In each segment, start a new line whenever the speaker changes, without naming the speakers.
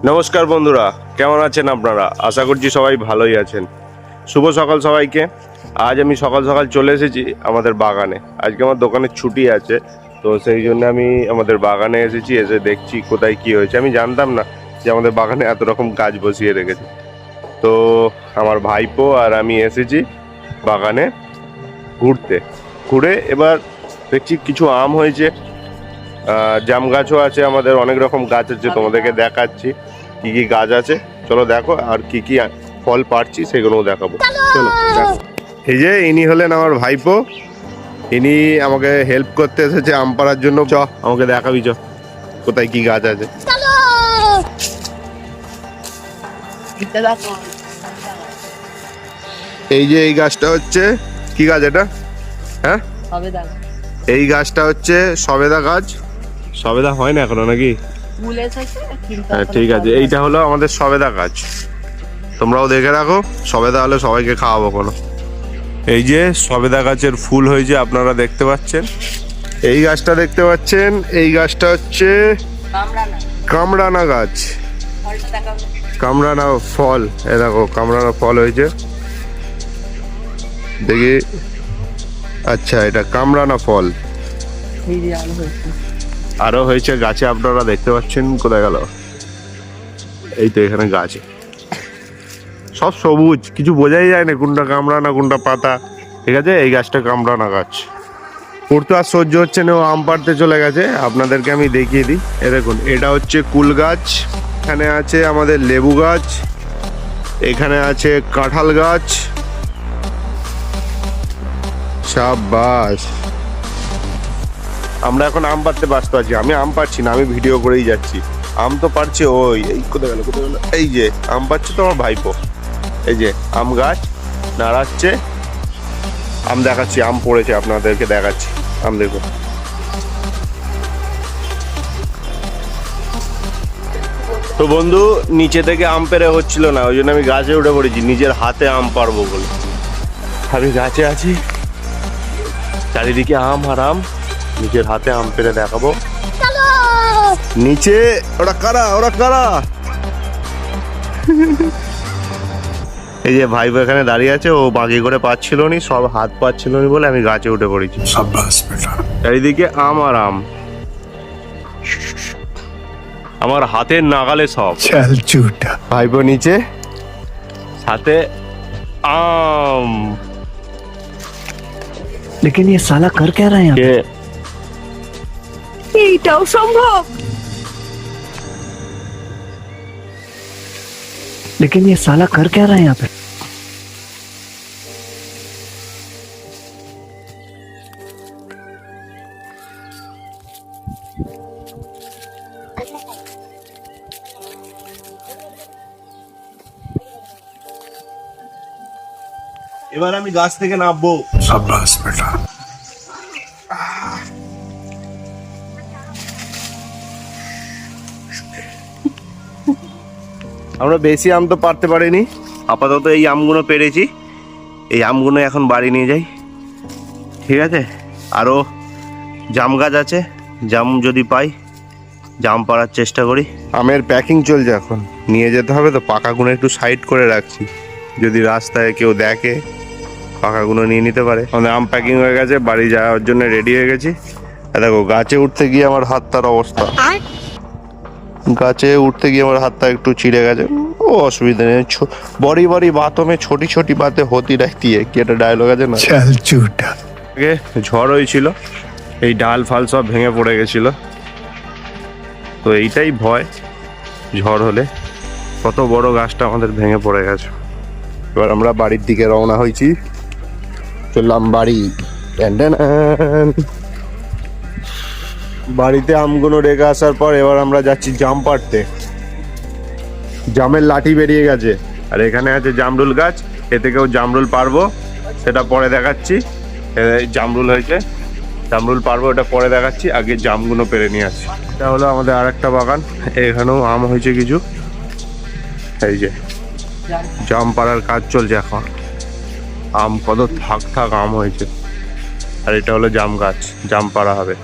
নমস্কার বন্ধুরা, কেমন আছেন আপনারা? আশা করছি সবাই ভালোই আছেন। শুভ সকাল সবাইকে। আজ আমি সকাল সকাল চলে এসেছি আমাদের বাগানে। আজকে আমার দোকানের ছুটি আছে, তো সেই জন্য আমি আমাদের বাগানে এসেছি। এসে দেখছি কোথায় কি হয়েছে। আমি জানতাম না যে আমাদের বাগানে এত রকম গাছ বসিয়ে রেখেছে। তো আমার ভাইপো আর আমি এসেছি বাগানে ঘুরে এবার দেখছি কিছু আম হয়েছে, জাম গাছও আছে, আমাদের অনেক রকম গাছ আছে। তোমাদেরকে দেখাচ্ছি কি কি গাছ আছে, চলো দেখো। আর কি কি ফল পাড়ছি সেগুলোও দেখাবো, চলো দেখো। এই যে ইনি হলেন আমার ভাইপো, ইনি আমাকে হেল্প করতে এসেছে আম পাড়ার জন্য। চ আমাকে দেখাবি, চ কোথায় কি গাছ আছে। এই যে এই গাছটা হচ্ছে কি গাছ এটা? হ্যাঁ, এই গাছটা হচ্ছে সবেদা গাছ। সবেদা হয় না এখনো নাকি? হ্যাঁ ঠিক আছে, এইটা হলো আমাদের সবেদা গাছ। তোমরাও দেখে রাখো, সবেদা হলে সবাইকে খাওয়াবো কোনো। এই যে সবেদা গাছের ফুল হয়েছে, আপনারা দেখতে পাচ্ছেন। এই গাছটা দেখতে পাচ্ছেন, এই গাছটা হচ্ছে কামরানা গাছ। কামরানা ফল, এ দেখো কামরানা ফল হয়েছে, দেখি। আচ্ছা, এটা কামরানা ফল। আরো হয়েছে গাছে, আপনারা দেখতে পাচ্ছেন। কোথায় গেল? এই তো এখানে গাছে সব সবুজ, কিছু বোঝাই যায় না কোনটা কামরানা কোনটা পাতা। ঠিক আছে, এই গাছটা কামরানা গাছ। পড়তে আর সহ্য হচ্ছে না, ও আম পাড়তে চলে গেছে। আপনাদেরকে আমি দেখিয়ে দিই। এ দেখুন, এটা হচ্ছে কুল গাছ, এখানে আছে আমাদের লেবু গাছ, এখানে আছে কাঁঠাল গাছ। সাবাস, আমরা এখন আম পাড়তে ব্যস্ত আছি। আমি আম পাড়ছি না, আমি ভিডিও করেই যাচ্ছি। আম তো পাড়ছে ওই, এই কোথায় গেল কোথায় গেল, এই যে আম পাড়ছে তো আমার ভাইপো। এই যে আম গাছ নাড়াচ্ছে, আম দেখাচ্ছি, আম পড়েছে আপনাদেরকে দেখাচ্ছি। আম দেখুন, তো বন্ধু নিচে থেকে আম পেড়ে হচ্ছিল না, ওই জন্য আমি গাছে উঠে পড়েছি নিজের হাতে আম পারবো বলে। আমি গাছে আছি, চারিদিকে আম আর আম, নিজের হাতে আম পেড়ে দেখাবো। নিচে ওরা কারা, ওরা কারা? এই যে ভাই এখানে দাঁড়িয়ে আছে, ও বাকি করে পাচ্ছিল নি, সব হাত পাচ্ছিল নি বলে আমি গাছে উঠে পড়েছি। চারিদিকে আম আর আম, আমার হাতের নাগালে সব। ভাইপো নিচে, সাথে আম।
लेकिन ये साला कर क्या रहा है यहाँ पे?
এইটাও সম্ভব?
लेकिन ये साला कर क्या रहा है यहाँ पे?
এবার আমি গাছ থেকে নামবো।
शाबाश बेटा।
আমরা বেশি আম তো পারতে পারিনি, আপাতত এই আমগুলো পেরেছি। এই আমগুলো এখন বাড়ি নিয়ে যাই, ঠিক আছে? আরও জাম গাছ আছে, জাম যদি পাই জাম পাড়ার চেষ্টা করি। আমের প্যাকিং চলছে, এখন নিয়ে যেতে হবে। তো পাকাগুলো একটু সাইড করে রাখছি, যদি রাস্তায় কেউ দেখে পাকাগুলো নিয়ে নিতে পারে। আমাদের আম প্যাকিং হয়ে গেছে, বাড়ি যাওয়ার জন্য রেডি হয়ে গেছি। দেখো গাছে উঠতে গিয়ে আমার হাতটার অবস্থা, গাছে উঠতে গিয়ে আমার হাতটা একটু চিড়ে গেছে। ও অসুবিধা নেই, বড়ি বড়ি বাতোं में छोटी छोटी बातें होती रहती है, কি একটা ডায়লগ আছে না?
चल झूठा।
আগে ঝড় হয়েছিল, এই ডাল ফাল সব ভেঙে পড়ে গেছিল। তো এইটাই ভয়, ঝড় হলে কত বড় গাছটা আমাদের ভেঙে পড়ে গেছে। এবার আমরা বাড়ির দিকে রওনা হয়েছি, চললাম বাড়ি। বাড়িতে আমগুলো রেখে আসার পর এবার আমরা যাচ্ছি জাম পাড়তে। জামের লাঠি বেরিয়ে গেছে, আর এখানে আছে জামরুল গাছ, এ থেকেও জামরুল পারবো, সেটা পরে দেখাচ্ছি। জামরুল হয়েছে, জামরুল পারবো, ওটা পরে দেখাচ্ছি। আগে জামগুলো পেরে নিয়ে আসছি। এটা হলো আমাদের আর একটা বাগান, এখানেও আম হয়েছে কিছু। এই যে জাম পাড়ার কাজ চলছে এখন। আম কত থাক থাক আম হয়েছে, আর এটা হলো জাম গাছ, জাম পাড়া হবে।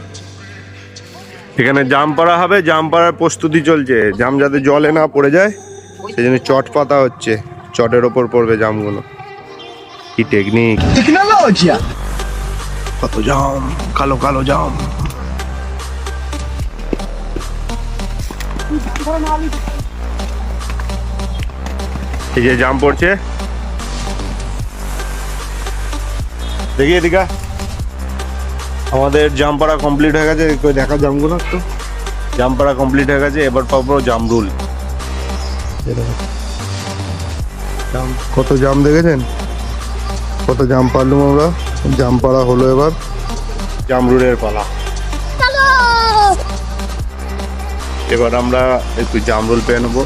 এখানে জাম পাড়া হবে, জাম পাড়ার প্রস্তুতি চলছে। জাম যাতে জলে না পড়ে যায় সেই জন্য চট পাতা হচ্ছে, চটের ওপর পড়বে জামগুলো। কি টেকনিক! কত জাম, কালো কালো জাম। এই যে জাম পড়ছে, দেখি এদিকে। আমাদের জাম পাড়া কমপ্লিট হয়ে গেছে, দেখা জামগুলো একটু। জাম পাড়া কমপ্লিট হয়ে গেছে, এবার পাবো জামরুল। কত জাম দেখেছেন, কত জাম পারলাম আমরা। জাম পাড়া হলো, এবার জামরুলের পালা। এবার আমরা একটু জামরুল পেয়ে নেবো।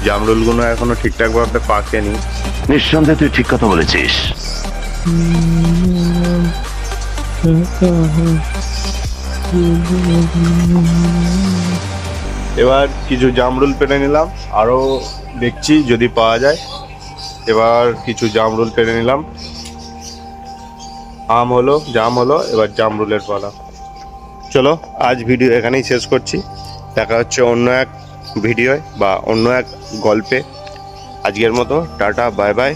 জামরুলগুলো এখনো ঠিকঠাক ভাবে পাকেনি।
নিঃসন্দেহে তুই ঠিক কথা বলেছিস।
এবার কিছু জামরুল পেরে নিলাম, আরো দেখছি যদি পাওয়া যায়। এবার কিছু জামরুল পেরে নিলাম। আম হলো, জাম হলো, এবার জামরুলের পালা। চলো, আজ ভিডিও এখানেই শেষ করছি। দেখা হচ্ছে অন্য এক ভিডিওয় বা অন্য এক গল্পে। আজকের মতো টাটা, বাই বাই।